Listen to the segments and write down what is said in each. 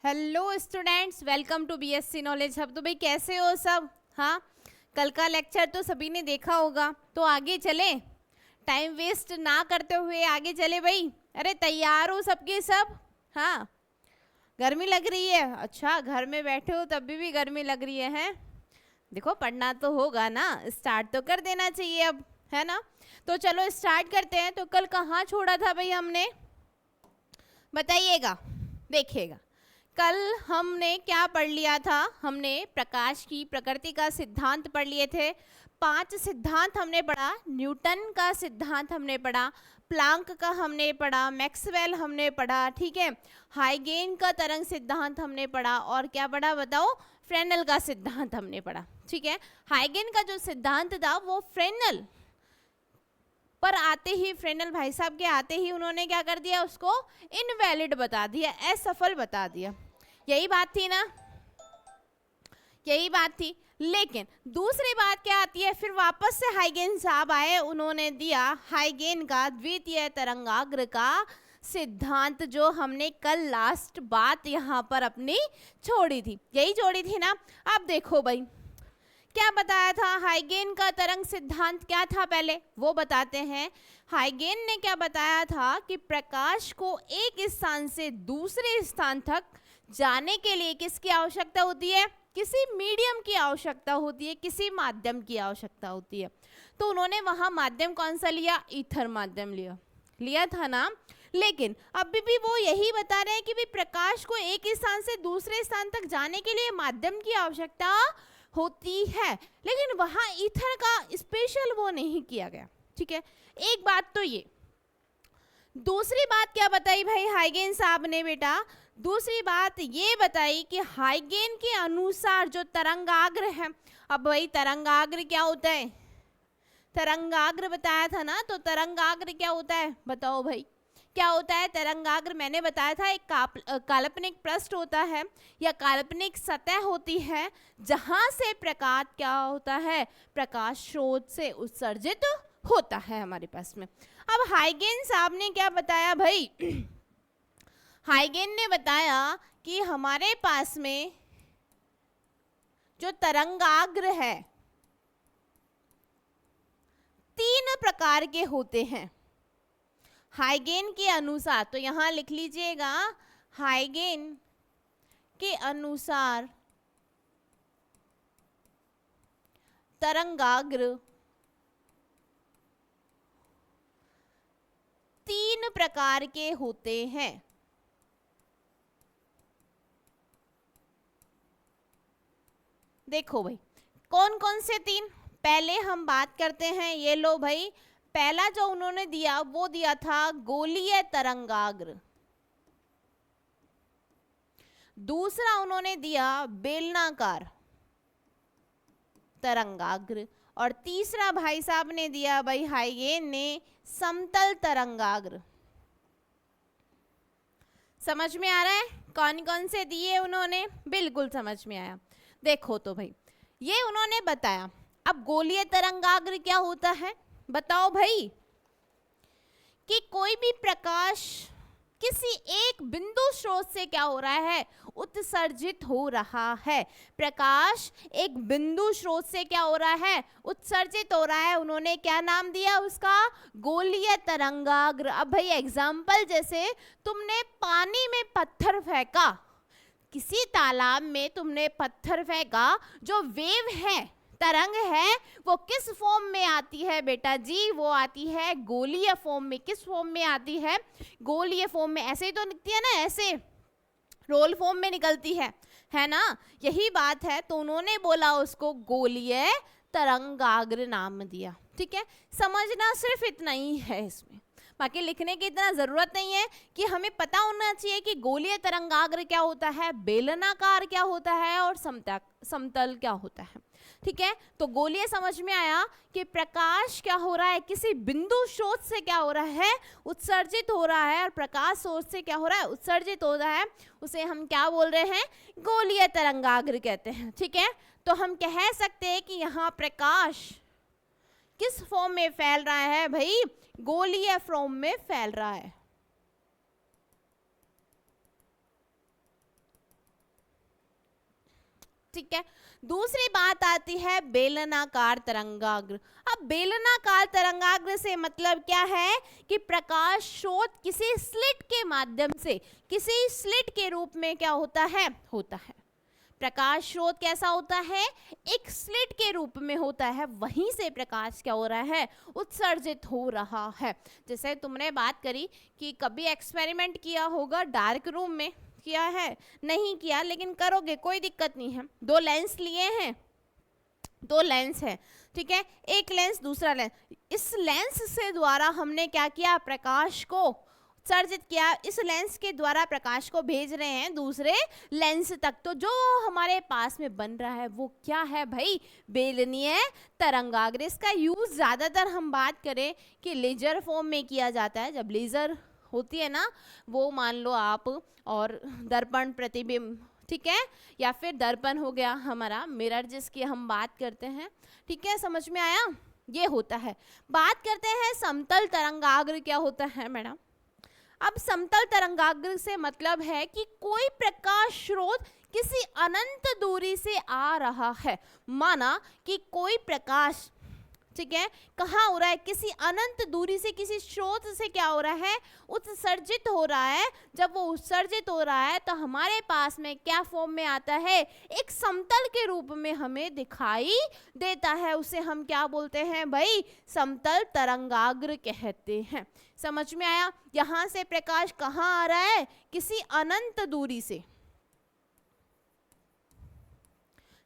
Hello students, welcome to BSc knowledge hub. तो भाई कैसे हो सब? हाँ, कल का लेक्चर तो सभी ने देखा होगा, तो आगे चले, टाइम वेस्ट ना करते हुए आगे चले भाई। अरे तैयार हो सबके सब? हाँ, गर्मी लग रही है? अच्छा, घर में बैठे हो तब भी गर्मी लग रही है? देखो पढ़ना तो होगा ना, स्टार्ट तो कर देना चाहिए अब, है ना? तो चलो स्टार्ट करते हैं। तो कल कहाँ छोड़ा था भाई हमने, बताइएगा, देखिएगा। कल हमने क्या पढ़ लिया था? हमने प्रकाश की प्रकृति का सिद्धांत पढ़ लिए थे। 5 सिद्धांत हमने पढ़ा। न्यूटन का सिद्धांत हमने पढ़ा, प्लांक का हमने पढ़ा, मैक्सवेल हमने पढ़ा, ठीक है। हाइगेन का तरंग सिद्धांत हमने पढ़ा, और क्या पढ़ा बताओ? फ्रेनेल का सिद्धांत हमने पढ़ा, ठीक है। हाइगेन का जो सिद्धांत था वो फ्रेनेल पर आते ही, फ्रेनेल भाई साहब के आते ही उन्होंने क्या कर दिया? उसको इनवैलिड बता दिया, असफल बता दिया। यही बात थी ना, यही बात थी। लेकिन दूसरी बात क्या आती है? फिर वापस से हाइगेन साहब आए, उन्होंने दिया हाइगेन का द्वितीय तरंगाग्र का सिद्धांत, जो हमने कल लास्ट बात यहाँ पर अपनी छोड़ी थी, यही छोड़ी थी ना। अब देखो भाई, क्या बताया था? हाइगेन का तरंग सिद्धांत क्या था पहले वो बताते हैं। हाइगेन ने क्या बताया था कि प्रकाश को एक स्थान से दूसरे स्थान तक जाने के लिए किसकी आवश्यकता होती है? किसी मीडियम की आवश्यकता होती है, किसी माध्यम की आवश्यकता होती है। तो उन्होंने वहां माध्यम कौन सा लिया? ईथर माध्यम लिया था ना। लेकिन अभी भी वो यही बता रहे हैं कि भी प्रकाश को एक स्थान से दूसरे स्थान तक जाने के लिए माध्यम की आवश्यकता होती है, लेकिन वहां ईथर का स्पेशल वो नहीं किया गया, ठीक है। एक बात तो ये, दूसरी बात क्या बताई भाई हाइगेन साहब ने? बेटा दूसरी बात ये बताई कि हाइगेन के अनुसार जो तरंगाग्र है, अब भाई तरंगाग्र क्या होता है? तरंगाग्र बताया था ना, तो तरंगाग्र क्या होता है बताओ भाई, क्या होता है तरंगाग्र? मैंने बताया था एक काल्पनिक पृष्ठ होता है या काल्पनिक सतह होती है, जहां से प्रकाश क्या होता है? प्रकाश स्रोत से उत्सर्जित होता है हमारे पास में। अब हाइगेन साहब ने क्या बताया भाई? हाइगेन ने बताया कि हमारे पास में जो तरंगाग्र है 3 प्रकार के होते हैं हाइगेन के अनुसार। तो यहां लिख लीजिएगा, हाइगेन के अनुसार तरंगाग्र 3 प्रकार के होते हैं। देखो भाई, कौन कौन से 3? पहले हम बात करते हैं, ये लो भाई, पहला जो उन्होंने दिया वो दिया था गोलीय तरंगाग्र, दूसरा उन्होंने दिया बेलनाकार तरंगाग्र, और तीसरा भाई साहब ने दिया भाई हाइगेन ने समतल तरंगाग्र। समझ में आ रहा है कौन कौन से दिए उन्होंने? बिल्कुल समझ में आया। देखो तो भाई, ये उन्होंने बताया। अब गोलीय तरंगाग्र क्या होता है बताओ भाई? कि कोई भी प्रकाश किसी एक बिंदु स्रोत से क्या हो रहा है? उत्सर्जित हो रहा है। प्रकाश एक बिंदु स्रोत से क्या हो रहा है? उत्सर्जित हो रहा है। उन्होंने क्या नाम दिया उसका? गोलीय तरंगाग्र। अब भाई एग्जाम्पल, जैसे तुमने पानी में पत्थर फेंका, किसी तालाब में तुमने पत्थर फेंका, जो वेव है, तरंग है, वो किस फॉर्म में आती है बेटा जी? वो आती है गोलीय फॉर्म में। किस फॉर्म में आती है? गोलीय फॉर्म में। ऐसे ही तो निकलती है ना, ऐसे रोल फॉर्म में निकलती है ना? यही बात है। तो उन्होंने बोला उसको गोलीय तरंगाग्र नाम दिया, ठीक है। समझना सिर्फ इतना ही है इसमें, बाकी लिखने की इतना जरूरत नहीं है। कि हमें पता होना चाहिए कि गोलीय तरंगाग्र क्या होता है, बेलनाकार क्या होता है, और समतल क्या होता है, ठीक है। तो गोलीय समझ में आया कि प्रकाश क्या हो रहा है? किसी बिंदु स्रोत से क्या हो रहा है? उत्सर्जित हो रहा है। और प्रकाश स्रोत से क्या हो रहा है? उत्सर्जित हो रहा है। उसे हम क्या बोल रहे हैं? गोलीय तरंगाग्र कहते हैं, ठीक है। तो हम कह सकते हैं कि यहाँ प्रकाश किस फॉर्म में फैल रहा है भाई? गोलीय फॉर्म में फैल रहा है। ठीक है। दूसरी बात आती है बेलनाकार तरंगाग्र। अब बेलनाकार तरंगाग्र से मतलब क्या है कि प्रकाश स्रोत किसी स्लिट के माध्यम से, किसी स्लिट के रूप में क्या होता है, प्रकाश स्रोत कैसा होता है, एक स्लिट के रूप में होता है, वहीं से प्रकाश क्या हो रहा है, उत्सर्जित हो रहा है। जैसे तुमने बात करी कि कभी एक्सपेरिमेंट किया होगा डार्क रूम में, किया है, नहीं किया, लेकिन करोगे, कोई दिक्कत नहीं है। दो लेंस लिए हैं, दो लेंस है, ठीक है, एक लेंस दूसरा लेंस, इस लेंस से द्वारा हमने क्या किया, प्रकाश को उत्सर्जित किया, इस लेंस के द्वारा प्रकाश को भेज रहे हैं दूसरे लेंस तक। तो जो हमारे पास में बन रहा है वो क्या है भाई, बेलनीय तरंगाग्र। इसका यूज ज्यादातर हम बात करें कि लेजर फॉर्म में किया जाता है। जब लेजर होती है ना, वो मान लो आप, और दर्पण प्रतिबिंब, ठीक है, या फिर दर्पण हो गया हमारा मिरर जिसकी हम बात करते हैं, ठीक है, समझ में आया, ये होता है। बात करते हैं समतल तरंगाग्र क्या होता है मैडम। अब समतल तरंगाग्र से मतलब है कि कोई प्रकाश स्रोत किसी अनंत दूरी से आ रहा है। माना कि कोई प्रकाश, ठीक है, कहाँ हो रहा है, किसी अनंत दूरी से, किसी स्रोत से क्या हो रहा है, उत्सर्जित हो रहा है। जब वो उत्सर्जित हो रहा है तो हमारे पास में क्या फॉर्म में आता है, एक समतल के रूप में हमें दिखाई देता है। उसे हम क्या बोलते हैं भाई, समतल तरंगाग्र कहते हैं। समझ में आया। यहां से प्रकाश कहाँ आ रहा है, किसी अनंत दूरी से,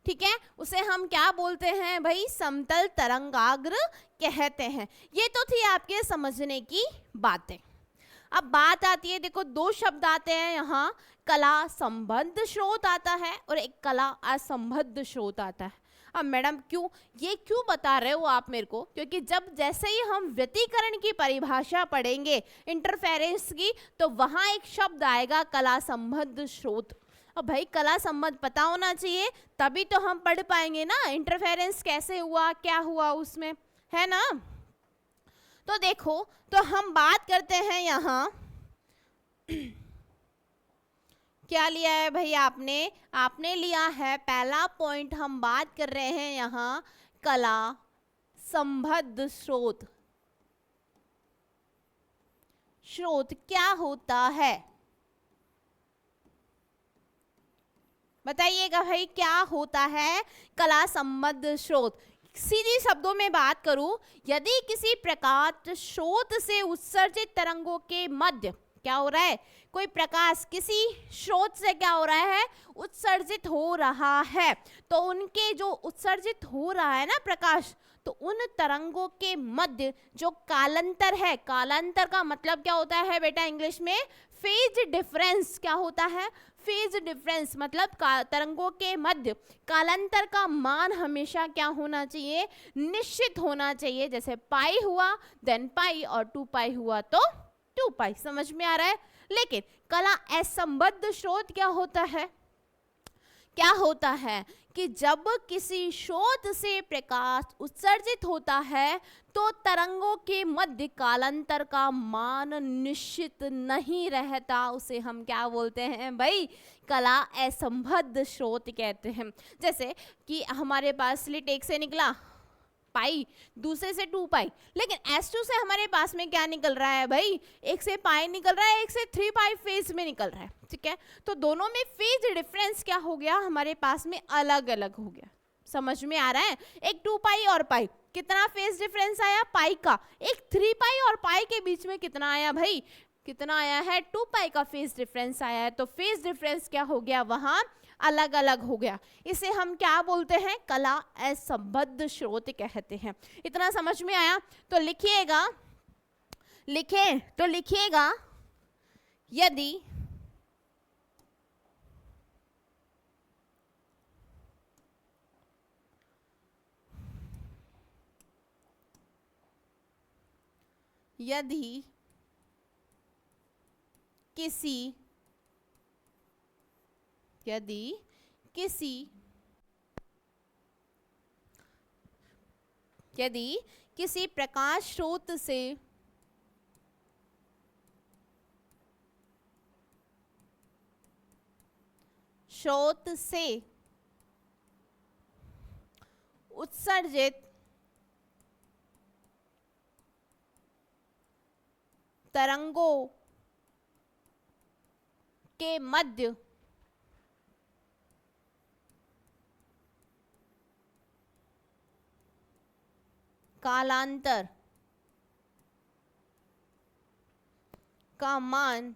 ठीक है, उसे हम क्या बोलते हैं भाई, समतल तरंगाग्र कहते हैं। ये तो थी आपके समझने की बातें। अब बात आती है, देखो दो शब्द आते हैं यहाँ, कला संबद्ध स्रोत आता है और एक कला असंबद्ध स्रोत आता है। अब मैडम क्यों, ये क्यों बता रहे हो आप मेरे को, क्योंकि जब जैसे ही हम व्यतिकरण की परिभाषा पढ़ेंगे इंटरफेरेंस की, तो वहां एक शब्द आएगा कला संबद्ध स्रोत। अब भाई कला संबंध पता होना चाहिए, तभी तो हम पढ़ पाएंगे ना, इंटरफेरेंस कैसे हुआ, क्या हुआ उसमें, है ना। तो देखो, तो हम बात करते हैं यहाँ क्या लिया है भाई आपने लिया है पहला पॉइंट, हम बात कर रहे हैं यहाँ कला संबद्ध स्रोत। स्रोत क्या होता है, बताइएगा भाई, क्या होता है कला संबद्ध स्रोत। सीधी शब्दों में बात करूं, यदि किसी प्रकाश स्रोत से उत्सर्जित तरंगों के मध्य क्या हो रहा है, कोई प्रकाश किसी स्रोत से क्या हो रहा है, उत्सर्जित हो रहा है, तो उनके जो उत्सर्जित हो रहा है ना प्रकाश, तो उन तरंगों के मध्य जो कालांतर है, कालांतर का मतलब क्या होता है बेटा इंग्लिश में, फेज डिफरेंस। क्या होता है, फेज डिफरेंस, मतलब तरंगों के मध्य कालांतर का मान हमेशा क्या होना चाहिए, निश्चित होना चाहिए। जैसे पाई हुआ देन पाई, और 2 पाई हुआ तो 2 पाई। समझ में आ रहा है। लेकिन कला असंबद्ध स्रोत क्या होता है, क्या होता है कि जब किसी स्रोत से प्रकाश उत्सर्जित होता है तो तरंगों के मध्य कालांतर का मान निश्चित नहीं रहता, उसे हम क्या बोलते हैं भाई, कला असंबद्ध स्रोत कहते हैं। जैसे कि हमारे पास स्लिट एक से निकला पाई, दूसरे से 2 पाई, लेकिन S2 से हमारे पास में क्या निकल रहा है भाई, एक से पाई निकल रहा है, एक से 3 पाई फेज में निकल रहा है, ठीक है। तो दोनों में फेज डिफरेंस क्या हो गया, हमारे पास में अलग अलग हो गया। समझ में आ रहा है। एक 2 पाई और पाई, कितना फेज डिफरेंस आया पाई का, एक 3 पाई और पाई के बीच में कितना आया भाई, कितना आया है, 2 पाई का फेज डिफरेंस आया है। तो फेज डिफरेंस क्या हो गया, वहां अलग अलग हो गया। इसे हम क्या बोलते हैं, कला असंबद्ध स्रोत कहते हैं। इतना समझ में आया। तो लिखिएगा, लिखिएगा यदि यदि किसी प्रकाश स्रोत से उत्सर्जित तरंगों के मध्य कालांतर का मान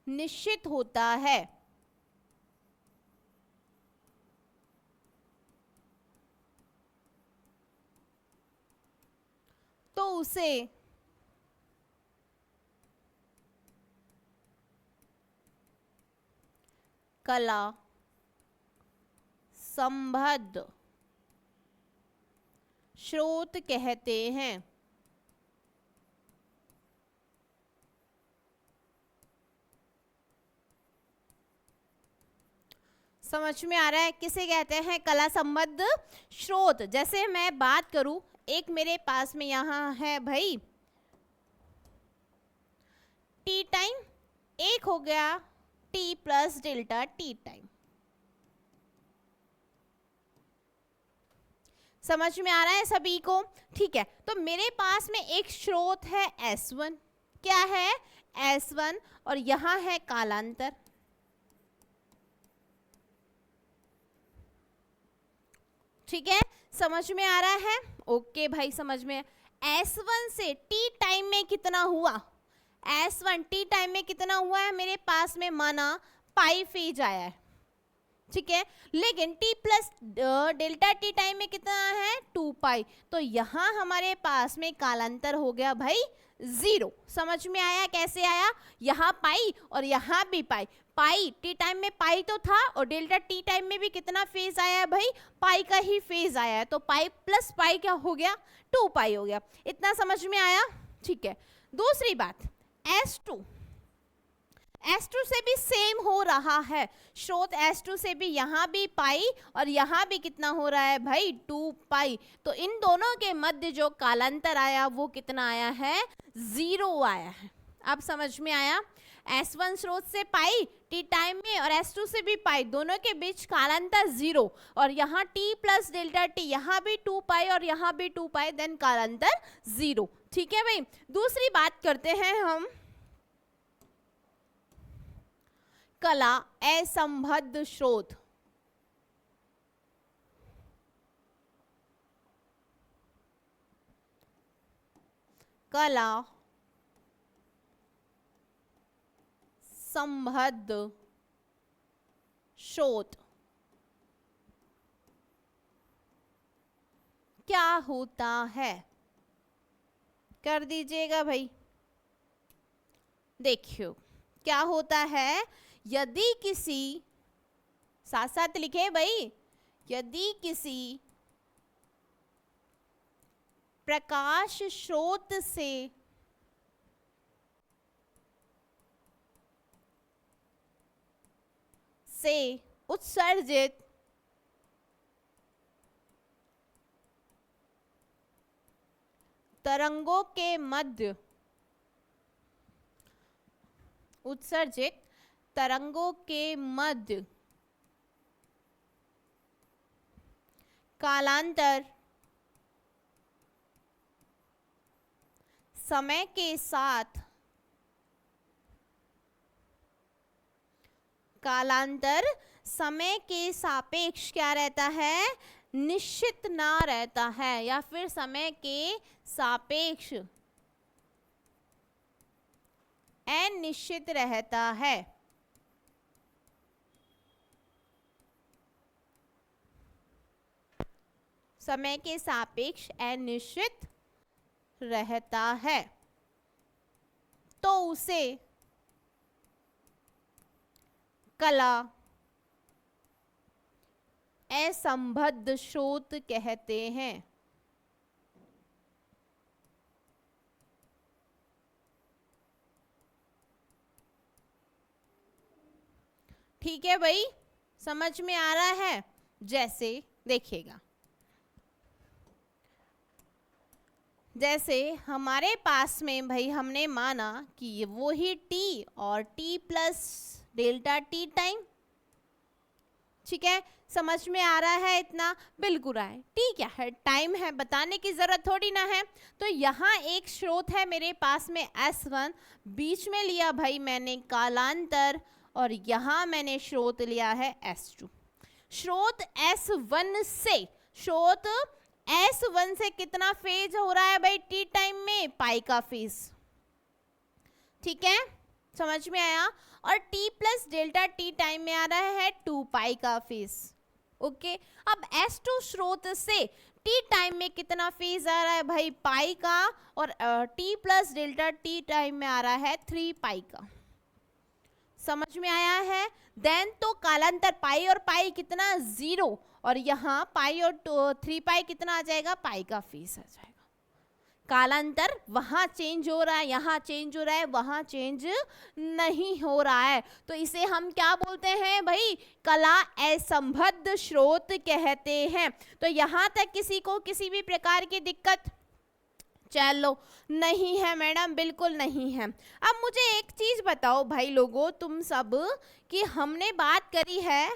निश्चित होता है। तो उसे कला संबद्ध स्रोत कहते हैं। समझ में आ रहा है? किसे कहते हैं कला संबद्ध स्रोत? जैसे मैं बात करूं, एक मेरे पास में यहां है भाई टी टाइम, एक हो गया T plus delta T time. समझ में आ रहा है सभी को? ठीक है, तो मेरे पास में एक स्रोत है S1, क्या है S1, और यहां है कालांतर। ठीक है, समझ में आ रहा है? ओके भाई, समझ में। S1 से टी टाइम में कितना हुआ? S1 टी टाइम में कितना हुआ है मेरे पास में? माना पाई फेज आया है, ठीक है, लेकिन t plus delta T time में कितना है? 2 पाई। तो यहाँ हमारे पास में कालांतर हो गया भाई 0। समझ में आया कैसे आया? यहाँ पाई और यहाँ भी पाई। पाई टी टाइम में पाई तो था, और डेल्टा टी टाइम में भी कितना फेज आया है भाई? पाई का ही फेज आया है। तो पाई प्लस पाई क्या हो गया? 2 पाई हो गया। इतना समझ में आया? ठीक है, दूसरी बात S2 से भी सेम हो रहा है। स्रोत S2 से भी यहाँ भी पाई और यहाँ भी कितना हो रहा है भाई? 2 पाई। तो इन दोनों के मध्य जो कालांतर आया वो कितना आया है? 0 आया है। अब समझ में आया? S1 स्रोत से पाई टी टाइम में और S2 से भी पाई, दोनों के बीच कालांतर 0, और यहाँ t प्लस डेल्टा टी, यहाँ भी 2 पाई और यहाँ भी 2 पाई, देन कालांतर 0। ठीक है भाई, दूसरी बात करते हैं हम कला असंबद्ध स्रोत। कला संबद्ध स्रोत क्या होता है? कर दीजिएगा भाई। देखियो क्या होता है, यदि किसी, साथ साथ लिखे भाई, यदि किसी प्रकाश स्रोत से उत्सर्जित तरंगों के मध्य, उत्सर्जित तरंगों के मध्य कालांतर समय के साथ, कालांतर समय के सापेक्ष क्या रहता है? निश्चित ना रहता है, या फिर समय के सापेक्ष अनिश्चित रहता है। समय के सापेक्ष अनिश्चित रहता है, तो उसे कला असंबद्ध स्रोत कहते हैं। ठीक है भाई, समझ में आ रहा है? जैसे देखिएगा, जैसे हमारे पास में भाई हमने माना कि वो ही t और t plus delta T time, ठीक है, समझ में आ रहा है इतना? बिल्कुल है, ठीक है, टाइम है, बताने की जरूरत थोड़ी ना है। तो यहाँ एक स्रोत है मेरे पास में S1, बीच में लिया भाई मैंने कालांतर, और यहाँ मैंने स्रोत लिया है S2। स्रोत S1 से कितना फेज हो रहा है भाई टी टाइम में? पाई का फेज, ठीक है, समझ में आया? और t plus delta T time में आ रहा है 2 पाई का फेज। ओके, अब S2 स्रोत से t टाइम में कितना फेज आ रहा है भाई? पाई का, और t plus delta T time में आ रहा है 3 पाई का। समझ में आया है? देन तो कालांतर पाई और पाई कितना? 0, और यहाँ पाई और 3 पाई कितना आ जाएगा? पाई का फेज आ जाएगा। कालांतर वहाँ चेंज हो रहा है, यहाँ चेंज हो रहा है, वहाँ चेंज नहीं हो रहा है। तो इसे हम क्या बोलते हैं भाई? कला असंबद्ध स्रोत कहते हैं। तो यहाँ तक किसी को किसी भी प्रकार की दिक्कत? चलो, नहीं है मैडम, बिल्कुल नहीं है। अब मुझे एक चीज बताओ भाई लोगों, तुम सब, कि हमने बात करी है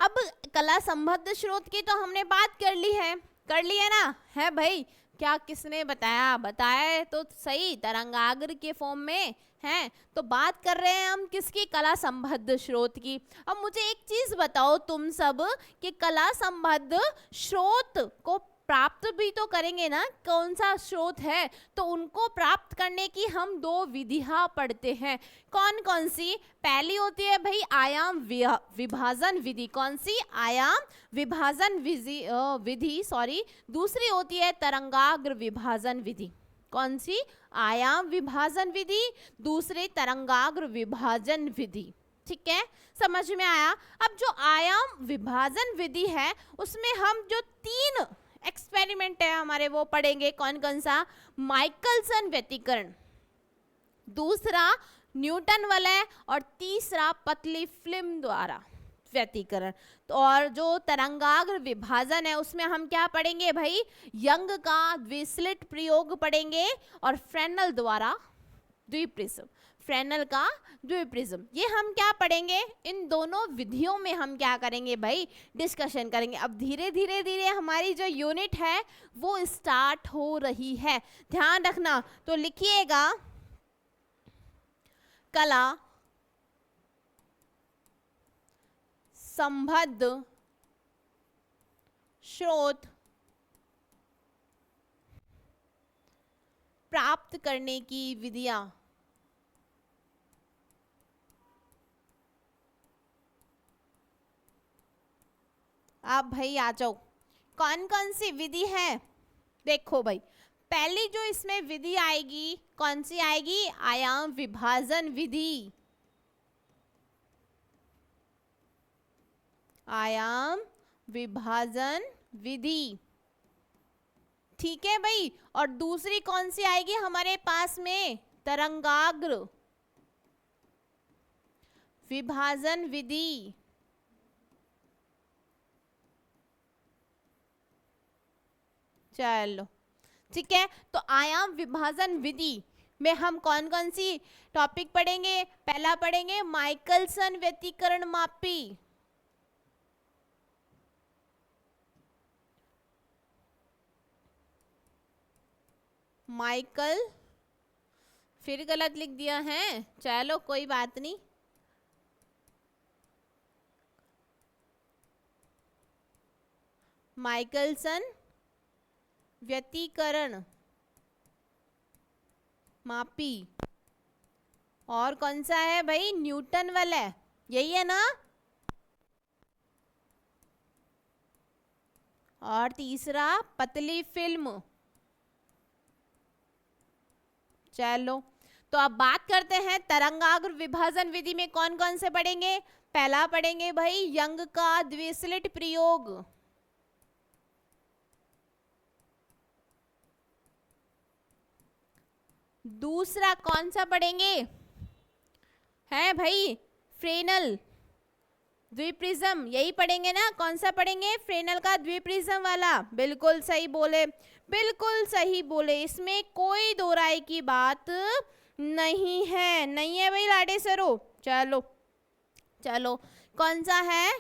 अब कला संबद्ध स्रोत की, तो हमने बात कर ली है ना? है भाई? क्या किसने बताया? बताया तो सही, तरंगाग्र के फॉर्म में है। तो बात कर रहे हैं हम किसकी? कला संबद्ध स्रोत की। अब मुझे एक चीज बताओ तुम सब, कि कला संबद्ध स्रोत को प्राप्त भी तो करेंगे ना, कौन सा स्रोत है, तो उनको प्राप्त करने की हम 2 विधियां पढ़ते हैं। कौन कौन सी? पहली होती है भाई आयाम विभाजन विधि। कौन सी? आयाम विभाजन विधि, सॉरी। दूसरी होती है तरंगाग्र विभाजन विधि। कौन सी? आयाम विभाजन विधि, दूसरी तरंगाग्र विभाजन विधि। ठीक है, समझ में आया? अब जो आयाम विभाजन विधि है, उसमें हम जो 3 एक्सपेरिमेंट है हमारे वो पढ़ेंगे। कौन कौन सा? माइकलसन व्यतिकरण, दूसरा न्यूटन वलय, और तीसरा पतली फिल्म द्वारा व्यतिकरण। तो और जो तरंगाग्र विभाजन है उसमें हम क्या पढ़ेंगे भाई? यंग का द्विस्लिट प्रयोग पढ़ेंगे, और फ्रेनेल द्वारा द्विप्रिज्म, फ्रेनेल का द्विप्रिज्म। ये हम क्या पढ़ेंगे? इन दोनों विधियों में हम क्या करेंगे भाई? डिस्कशन करेंगे। अब धीरे धीरे हमारी जो यूनिट है वो स्टार्ट हो रही है, ध्यान रखना। तो लिखिएगा कला संबद्ध स्रोत प्राप्त करने की विधियां। आप भाई आ जाओ, कौन कौन सी विधि है? देखो भाई, पहली जो इसमें विधि आएगी, कौन सी आएगी? आयाम विभाजन विधि। आयाम विभाजन विधि, ठीक है भाई। और दूसरी कौन सी आएगी हमारे पास में? तरंगाग्र विभाजन विधि। चलो ठीक है, तो आयाम विभाजन विधि में हम कौन कौन सी टॉपिक पढ़ेंगे? पहला पढ़ेंगे माइकलसन व्यतिकरण मापी। माइकल, फिर गलत लिख दिया है, चलो कोई बात नहीं। माइकलसन व्यतिकरण मापी। और कौन सा है भाई? न्यूटन वलय, यही है ना? और तीसरा पतली फिल्म। चलो, तो अब बात करते हैं तरंगाग्र विभाजन विधि में कौन कौन से पढ़ेंगे। पहला पढ़ेंगे भाई यंग का द्विस्लिट प्रयोग। दूसरा कौन सा पढ़ेंगे? है भाई फ्रेनेल द्विप्रिज्म, यही पढ़ेंगे ना? कौन सा पढ़ेंगे? फ्रेनेल का द्विप्रिज्म वाला। बिल्कुल सही बोले, बिल्कुल सही बोले, इसमें कोई दो राय की बात नहीं है, नहीं है भाई लाडे सरो। चलो चलो कौन सा है?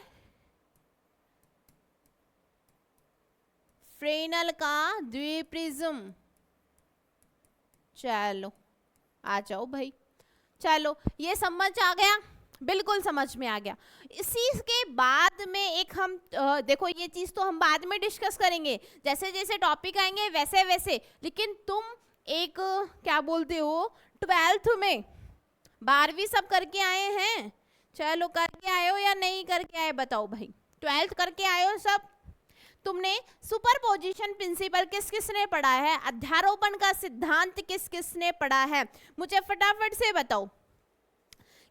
फ्रेनल का द्विप्रिज्म। चलो आ जाओ भाई। चलो ये समझ आ गया, बिल्कुल समझ में आ गया। इसी के बाद में एक हम देखो ये चीज तो हम बाद में डिस्कस करेंगे, जैसे जैसे टॉपिक आएंगे वैसे वैसे। लेकिन तुम एक क्या बोलते हो 12th में 12वीं सब करके आए हैं? चलो करके आए हो या नहीं करके आए बताओ भाई? 12th करके आए हो सब? तुमने सुपरपोजिशन प्रिंसिपल किस किसने पढ़ा है? अध्यारोपण का सिद्धांत किस किसने पढ़ा है? मुझे फटाफट से बताओ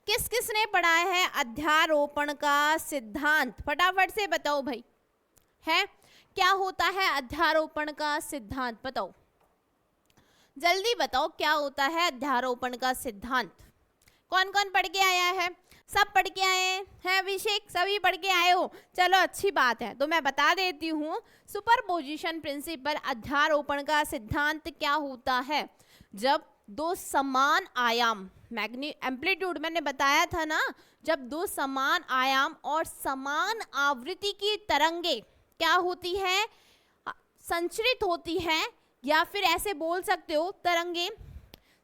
किस किसने पढ़ा है अध्यारोपण का सिद्धांत? फटाफट से बताओ भाई। है क्या होता है अध्यारोपण का सिद्धांत? बताओ जल्दी बताओ क्या होता है अध्यारोपण का सिद्धांत? कौन कौन पढ़ के आया है? सब पढ़ के आए हैं अभिषेक? सभी पढ़ के आए हो? चलो अच्छी बात है। तो मैं बता देती हूँ सुपरपोजिशन प्रिंसिपल अध्यारोपण का सिद्धांत क्या होता है। जब दो समान आयाम एम्पलीट्यूड मैंने बताया था ना, जब दो समान आयाम और समान आवृत्ति की तरंगे क्या होती है? संचरित होती है, या फिर ऐसे बोल सकते हो तरंगे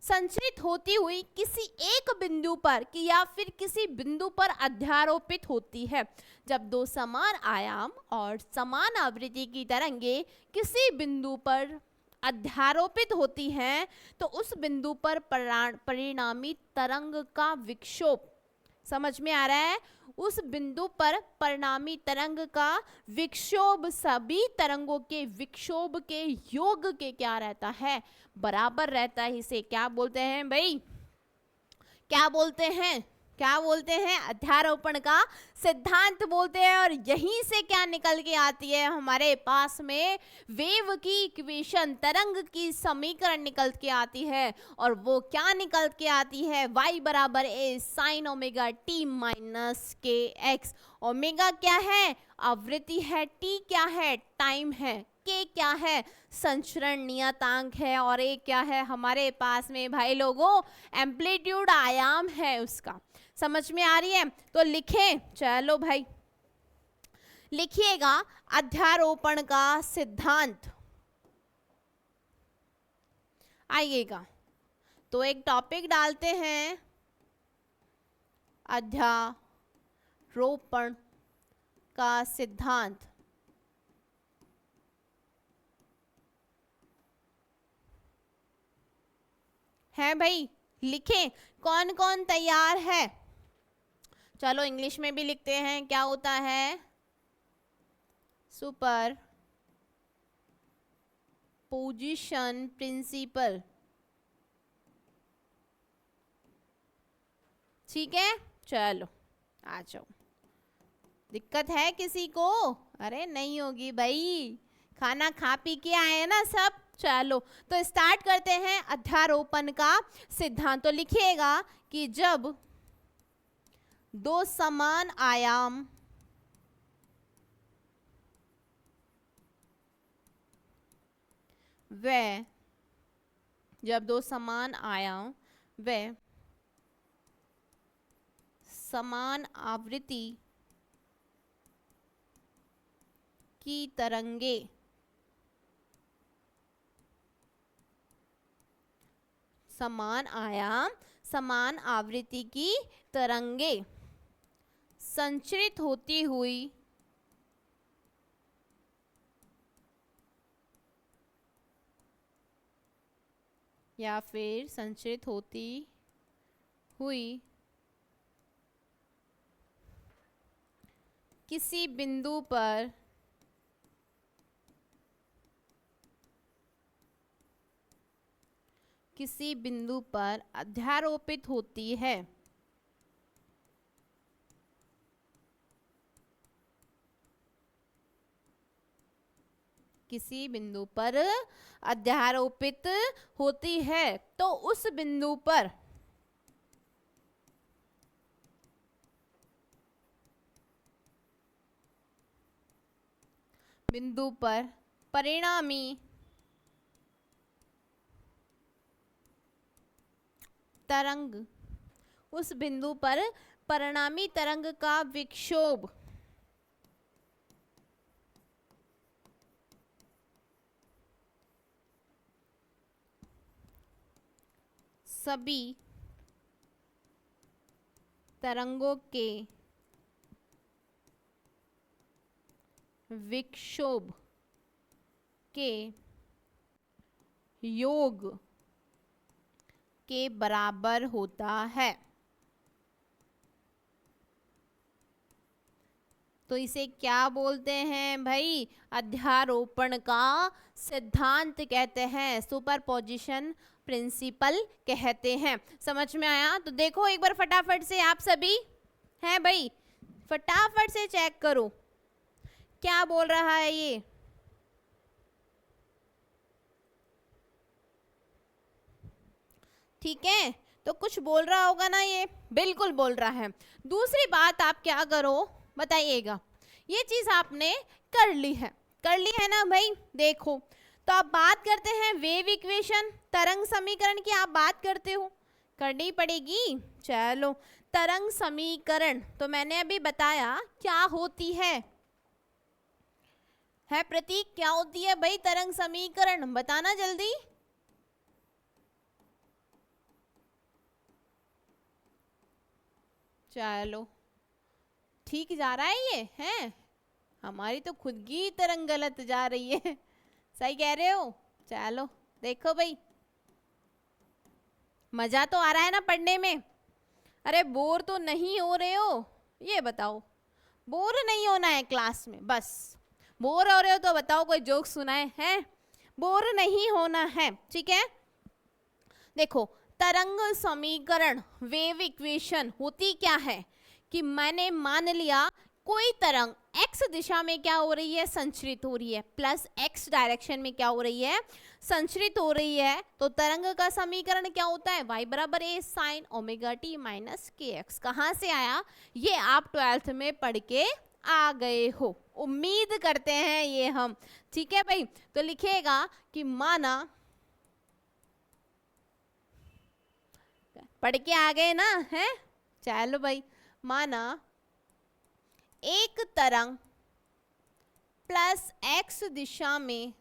संचरित होती हुई किसी एक बिंदु पर कि या फिर किसी बिंदु पर अध्यारोपित होती है। जब दो समान आयाम और समान आवृत्ति की तरंगे किसी बिंदु पर अध्यारोपित होती हैं तो उस बिंदु पर परिणामी तरंग का विक्षोभ, समझ में आ रहा है? उस बिंदु पर परिणामी तरंग का विक्षोभ सभी तरंगों के विक्षोभ के योग के क्या रहता है? बराबर रहता है। इसे क्या बोलते हैं भाई? क्या बोलते हैं? क्या बोलते हैं? अध्यारोपण का सिद्धांत बोलते हैं। और यहीं से क्या निकल के आती है हमारे पास में? वेव की इक्वेशन, तरंग की समीकरण निकल के आती है। और वो क्या निकल के आती है? y बराबर ए साइन ओमेगा टी माइनस के एक्स। ओमेगा क्या है? आवृत्ति है। t क्या है? टाइम है। k क्या है? संचरण नियतांक है। और a क्या है हमारे पास में भाई लोगों? एम्पलीट्यूड आयाम है उसका। समझ में आ रही है? तो लिखें, चलो भाई लिखिएगा अध्यारोपण का सिद्धांत। आइएगा तो एक टॉपिक डालते हैं अध्यारोपण का सिद्धांत। है भाई? लिखें, कौन कौन तैयार है? चलो इंग्लिश में भी लिखते हैं। क्या होता है? Superposition principle. ठीक है, चलो आ जाओ। दिक्कत है किसी को? अरे नहीं होगी भाई, खाना खा पी के आए हैं ना सब। चलो तो स्टार्ट करते हैं अध्यारोपण का सिद्धांत। तो लिखिएगा कि जब दो समान आयाम व जब दो समान आयाम व समान आवृत्ति की तरंगे समान आयाम समान आवृत्ति की तरंगे संचरित होती हुई या फिर संचरित होती हुई किसी बिंदु पर अध्यारोपित होती है। किसी बिंदु पर अध्यारोपित होती है तो उस बिंदु पर परिणामी तरंग, उस बिंदु पर परिणामी तरंग का विक्षोभ सभी तरंगों के विक्षोभ के योग के बराबर होता है। तो इसे क्या बोलते हैं भाई? अध्यारोपण का सिद्धांत कहते हैं, सुपरपोजिशन प्रिंसिपल कहते हैं। समझ में आया? तो देखो एक बार फटाफट से, आप सभी हैं भाई, फटाफट से चेक करो क्या बोल रहा है ये। ठीक है, तो कुछ बोल रहा होगा ना ये, बिल्कुल बोल रहा है। दूसरी बात आप क्या करो बताइएगा, ये चीज आपने कर ली है ना भाई। देखो तो आप बात करते हैं वेव इक्वेशन, तरंग समीकरण की आप बात करते हो, करनी पड़ेगी। चलो तरंग समीकरण तो मैंने अभी बताया क्या होती है प्रतीक, क्या होती है भाई तरंग समीकरण? बताना जल्दी। चलो ठीक जा रहा है ये, है हमारी तो खुद की तरंग गलत जा रही है। सही कह रहे हो। चलो देखो भाई, मजा तो आ रहा है ना पढ़ने में? अरे बोर तो नहीं हो रहे हो? ये बताओ, बोर नहीं होना है क्लास में, बस बोर हो रहे हो तो बताओ कोई जोक सुनाए हैं। बोर नहीं होना है, ठीक है। देखो तरंग समीकरण वेव इक्वेशन होती क्या है कि मैंने मान लिया कोई तरंग x दिशा में क्या हो रही है, संचरित हो रही है, प्लस x डायरेक्शन में क्या हो रही है, संचरित हो रही है। तो तरंग का समीकरण क्या होता है? y बराबर a sine omega t minus के एक्स। कहाँ से आया ये? आप 12th में पढ़ के आ गए हो, उम्मीद करते हैं ये हम। ठीक है भाई, तो लिखिएगा कि माना, पढ़ के आ गए ना है? चलो भाई, माना एक तरंग प्लस x दिशा में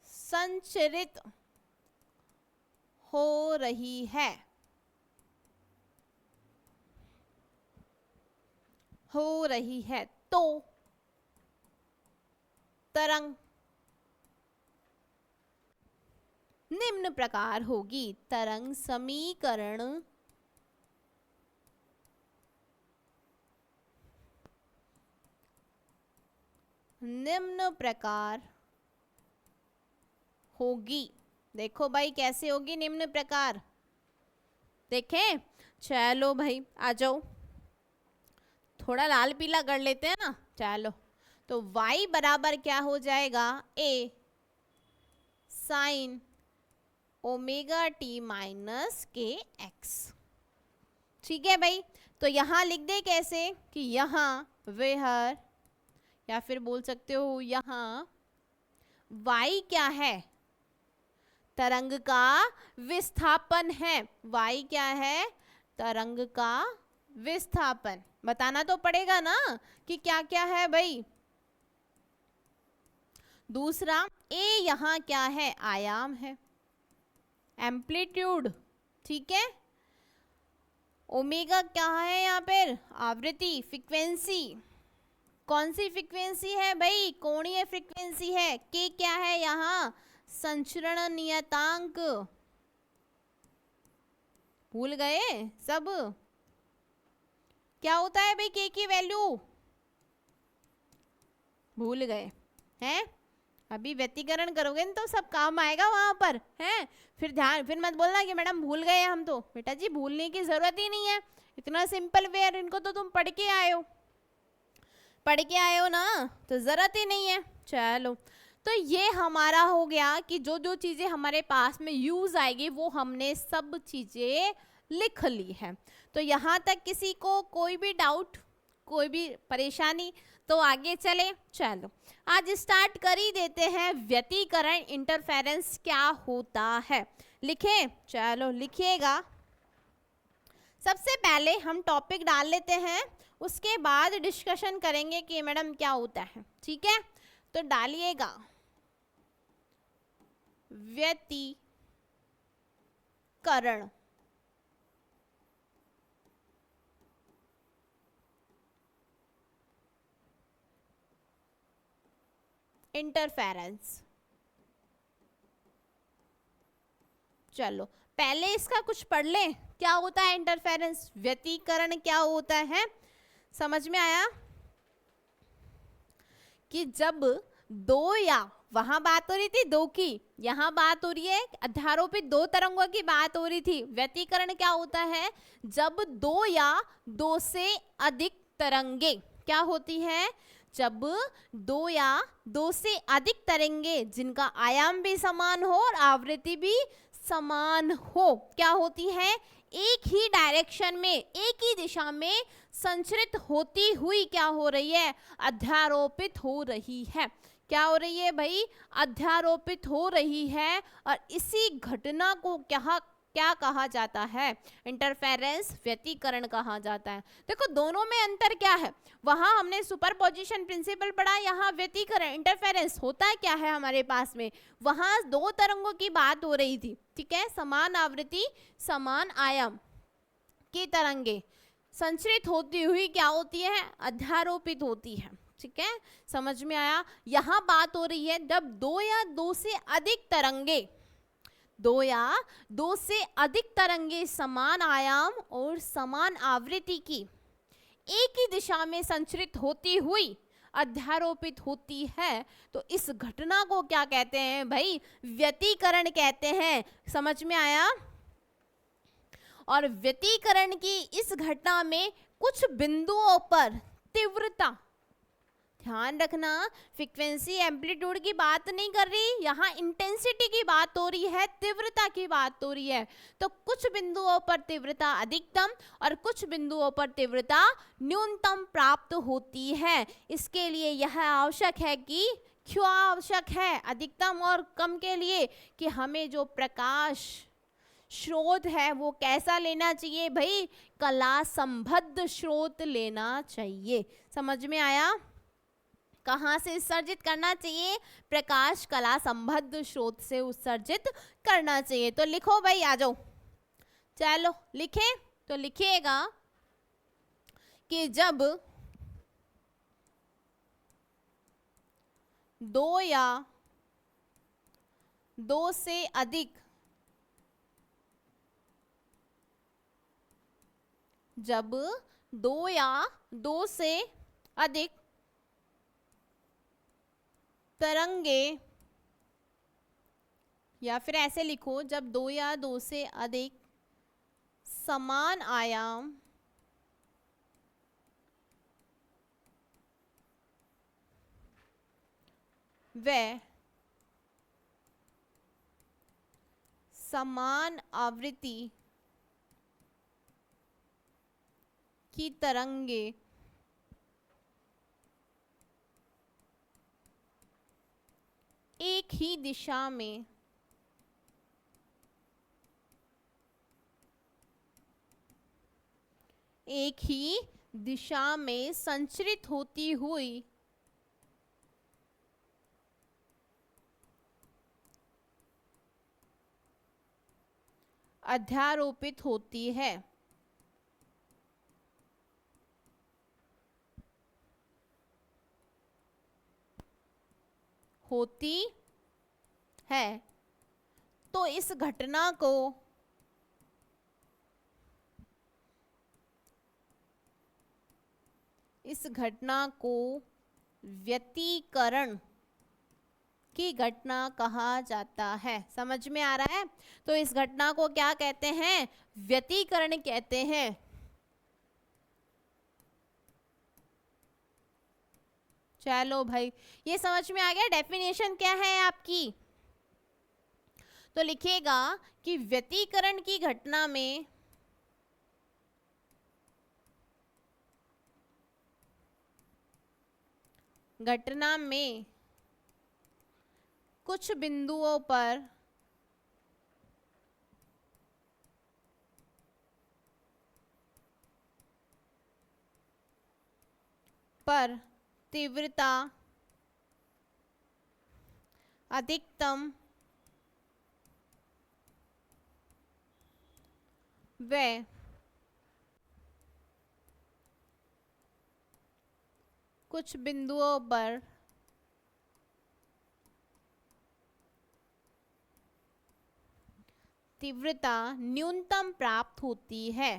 संचरित हो रही है, तो तरंग निम्न प्रकार होगी। तरंग समीकरण निम्न प्रकार होगी। देखो भाई कैसे होगी निम्न प्रकार, देखें। चलो भाई आ जाओ, थोड़ा लाल पीला कर लेते हैं ना। चलो तो y बराबर क्या हो जाएगा? a sine omega T minus के एक्स। ठीक है भाई, तो यहां लिख दे कैसे कि यहां वेहर, या फिर बोल सकते हो यहां y क्या है? तरंग का विस्थापन है। y क्या है? तरंग का विस्थापन। बताना तो पड़ेगा ना कि क्या क्या है भाई। दूसरा a यहां क्या है? आयाम है, एम्पलीट्यूड। ठीक है, ओमेगा क्या है यहाँ पर? आवृत्ति, फ्रीक्वेंसी। कौन सी फ्रीक्वेंसी है भाई? कोणीय फ्रीक्वेंसी है। के क्या है यहाँ? संचरण नियतांक। भूल गए सब? क्या होता है भाई के की वैल्यू? भूल गए हैं? अभी व्यतिकरण करोगे तो सब काम आएगा वहां पर, हैं? फिर मत बोलना कि मैडम भूल गए हम। तो बेटा जी भूलने की जरूरत ही नहीं है, इतना सिंपल वे है, इनको तो तुम पढ़ के आए हो ना, तो जरूरत ही नहीं है। चलो तो ये हमारा हो गया कि जो जो चीजें हमारे पास में यूज आएगी वो हमने सब चीजें लिख ली है। तो यहाँ तक किसी को कोई भी डाउट कोई भी परेशानी तो आगे चले। चलो आज स्टार्ट कर ही देते हैं, व्यतिकरण इंटरफेरेंस क्या होता है। लिखें, चलो लिखिएगा। सबसे पहले हम टॉपिक डाल लेते हैं, उसके बाद डिस्कशन करेंगे कि मैडम क्या होता है। ठीक है, तो डालिएगा व्यतिकरण। इंटरफेरेंस। चलो पहले इसका कुछ पढ़ लें, क्या होता है इंटरफेरेंस, व्यतिकरण क्या होता है। समझ में आया कि जब दो या, वहां बात हो रही थी दो की, यहां बात हो रही है अध्यारोपित दो तरंगों की बात हो रही थी। व्यतिकरण क्या होता है, जब दो या दो से अधिक तरंगे क्या होती है, जब दो या दो से अधिक तरंगे जिनका आयाम भी समान हो और आवृत्ति भी समान हो, क्या होती है, एक ही डायरेक्शन में, एक ही दिशा में संचरित होती हुई क्या हो रही है, अध्यारोपित हो रही है। क्या हो रही है भाई, अध्यारोपित हो रही है। और इसी घटना को क्या कहा जाता है, इंटरफेरेंस, व्यतिकरण कहा जाता है। देखो दोनों में अंतर क्या है, वहां हमने सुपरपोजिशन प्रिंसिपल पढ़ा, यहाँ व्यतिकरण इंटरफेरेंस होता है क्या है हमारे पास में, वहां दो तरंगों की बात हो रही थी। ठीक है, समान आवृत्ति समान आयाम की तरंगे संचरित होती हुई क्या होती है, अध्यारोपित होती है। ठीक है, समझ में आया। यहाँ बात हो रही है जब दो या दो से अधिक तरंगे, दो या दो से अधिक तरंगे समान आयाम और समान आवृत्ति की एक ही दिशा में संचरित होती हुई अध्यारोपित होती है, तो इस घटना को क्या कहते हैं भाई, व्यतिकरण कहते हैं। समझ में आया। और व्यतिकरण की इस घटना में कुछ बिंदुओं पर तीव्रता, ध्यान रखना फ्रीक्वेंसी एम्पलीट्यूड की बात नहीं कर रही, यहाँ इंटेंसिटी की बात हो रही है, तीव्रता की बात हो रही है। तो कुछ बिंदुओं पर तीव्रता अधिकतम और कुछ बिंदुओं पर तीव्रता न्यूनतम प्राप्त होती है। इसके लिए यह आवश्यक है कि, क्यों आवश्यक है अधिकतम और कम के लिए, कि हमें जो प्रकाश स्रोत है वो कैसा लेना चाहिए भाई, कला संबद्ध स्रोत लेना चाहिए। समझ में आया। कहाँ से उत्सर्जित करना चाहिए, प्रकाश कला संबद्ध स्रोत से उत्सर्जित करना चाहिए। तो लिखो भाई, आ जाओ, चलो लिखें। तो लिखिएगा कि जब दो या दो से अधिक, जब दो या दो से अधिक तरंगे, या फिर ऐसे लिखो, जब दो या दो से अधिक समान आयाम व समान आवृत्ति की तरंगे एक ही दिशा में संचरित होती हुई अध्यारोपित होती है। तो इस घटना को व्यतिकरण की घटना कहा जाता है। समझ में आ रहा है। तो इस घटना को क्या कहते हैं, व्यतिकरण कहते हैं। चलो भाई, ये समझ में आ गया। डेफिनेशन क्या है आपकी, तो लिखिएगा कि व्यतिकरण की घटना में घटना में कुछ बिंदुओं पर तीव्रता अधिकतम व कुछ बिंदुओं पर तीव्रता न्यूनतम प्राप्त होती है।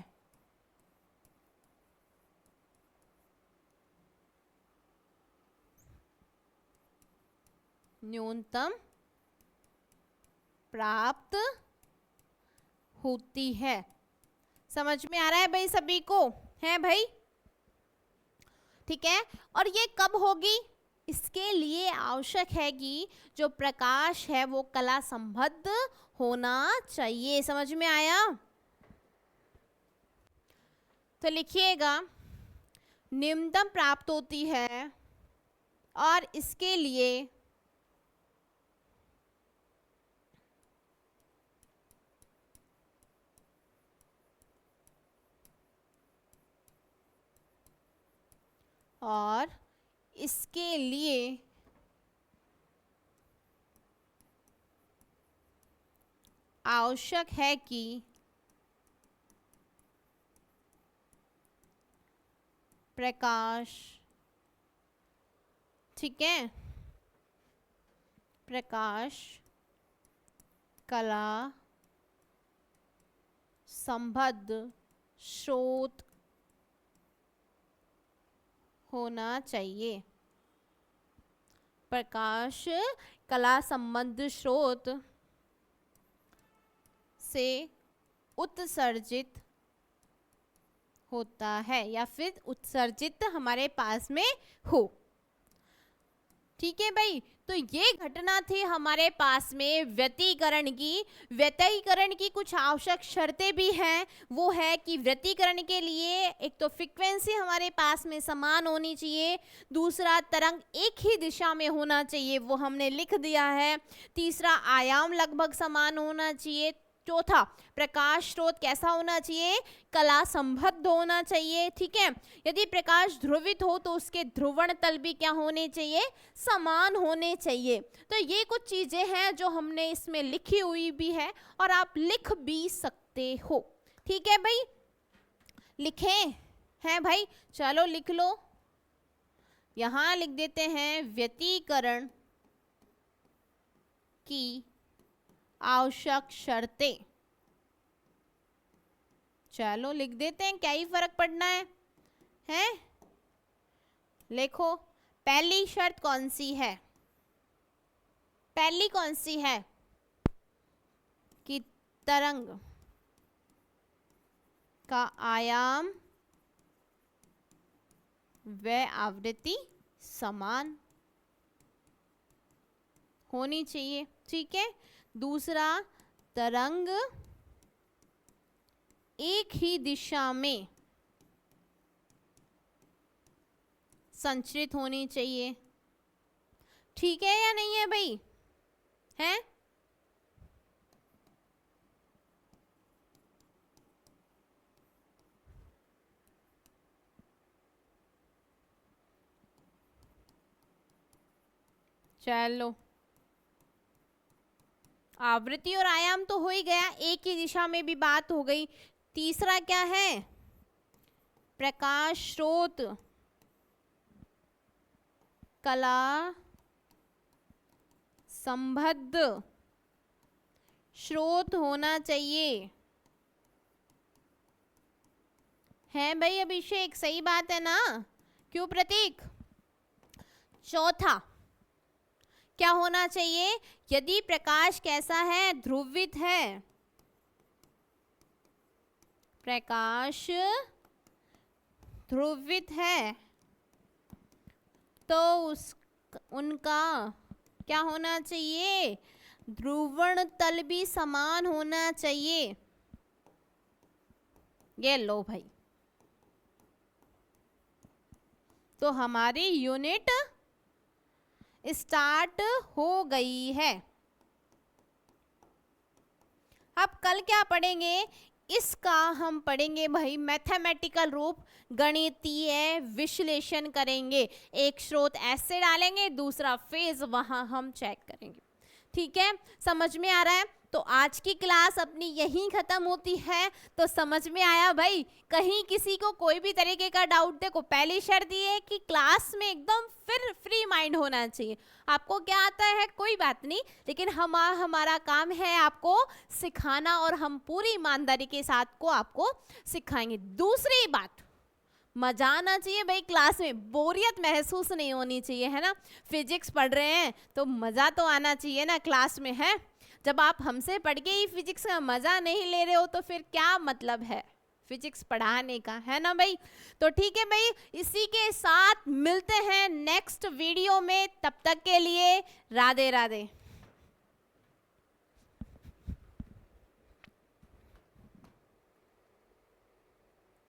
न्यूनतम प्राप्त होती है। समझ में आ रहा है भाई सभी को? है भाई? ठीक है। और ये कब होगी? इसके लिए आवश्यक है कि जो प्रकाश है वो कला संबद्ध होना चाहिए। समझ में आया? तो लिखिएगा, न्यूनतम प्राप्त होती है और इसके लिए आवश्यक है कि प्रकाश, ठीक है, प्रकाश कला संबद्ध स्रोत होना चाहिए। प्रकाश कला संबद्ध स्रोत से उत्सर्जित होता है या फिर उत्सर्जित हमारे पास में हो। ठीक है भाई? तो ये घटना थी हमारे पास में व्यतिकरण की। व्यतिकरण की कुछ आवश्यक शर्तें भी हैं। वो है कि व्यतिकरण के लिए एक तो फ्रीक्वेंसी हमारे पास में समान होनी चाहिए, दूसरा तरंग एक ही दिशा में होना चाहिए, वो हमने लिख दिया है, तीसरा आयाम लगभग समान होना चाहिए, चौथा प्रकाश स्रोत कैसा होना चाहिए? कला संबद्ध होना चाहिए। ठीक है। यदि प्रकाश ध्रुवित हो तो उसके ध्रुवण तल भी क्या होने चाहिए? समान होने चाहिए। तो ये कुछ चीजें हैं जो हमने इसमें लिखी हुई भी है और आप लिख भी सकते हो। ठीक है भाई? लिखें हैं भाई? चलो लिख लो। यहां लिख देते हैं व्यतिकरण की आवश्यक शर्तें। चलो लिख देते हैं, क्या ही फर्क पड़ना है? हैं? लिखो। पहली शर्त कौन सी है? पहली कौन सी है? कि तरंग का आयाम व आवृत्ति समान होनी चाहिए। ठीक है। दूसरा, तरंग एक ही दिशा में संचरित होनी चाहिए। ठीक है या नहीं है भाई? हैं? चलो, आवृत्ति और आयाम तो हो ही गया, एक ही दिशा में भी बात हो गई। तीसरा क्या है? प्रकाश स्रोत कला संबद्ध स्रोत होना चाहिए। है भाई अभिषेक? सही बात है ना? क्यों प्रतीक? चौथा क्या होना चाहिए? यदि प्रकाश कैसा है? ध्रुवित है। प्रकाश ध्रुवित है तो उनका क्या होना चाहिए? ध्रुवण तल भी समान होना चाहिए। ये लो भाई। तो हमारी यूनिट स्टार्ट हो गई है। अब कल क्या पढ़ेंगे, इसका हम पढ़ेंगे भाई मैथमेटिकल रूप, गणितीय विश्लेषण करेंगे। एक स्रोत ऐसे डालेंगे, दूसरा फेज वहां हम चेक करेंगे। ठीक है, समझ में आ रहा है? तो आज की क्लास अपनी यहीं खत्म होती है। तो समझ में आया भाई? कहीं किसी को कोई भी तरीके का डाउट, देखो पहली शर्त ये है कि क्लास में एकदम फिर फ्री माइंड होना चाहिए। आपको क्या आता है कोई बात नहीं, लेकिन हमारा काम है आपको सिखाना, और हम पूरी ईमानदारी के साथ को आपको सिखाएंगे। दूसरी बात, मजा आना चाहिए भाई क्लास में, बोरियत महसूस नहीं होनी चाहिए, है ना। फिजिक्स पढ़ रहे हैं तो मजा तो आना चाहिए ना क्लास में, है। जब आप हमसे पढ़ के ही फिजिक्स का मजा नहीं ले रहे हो तो फिर क्या मतलब है फिजिक्स पढ़ाने का, है ना भाई। तो ठीक है भाई, इसी के साथ मिलते हैं नेक्स्ट वीडियो में। तब तक के लिए राधे राधे।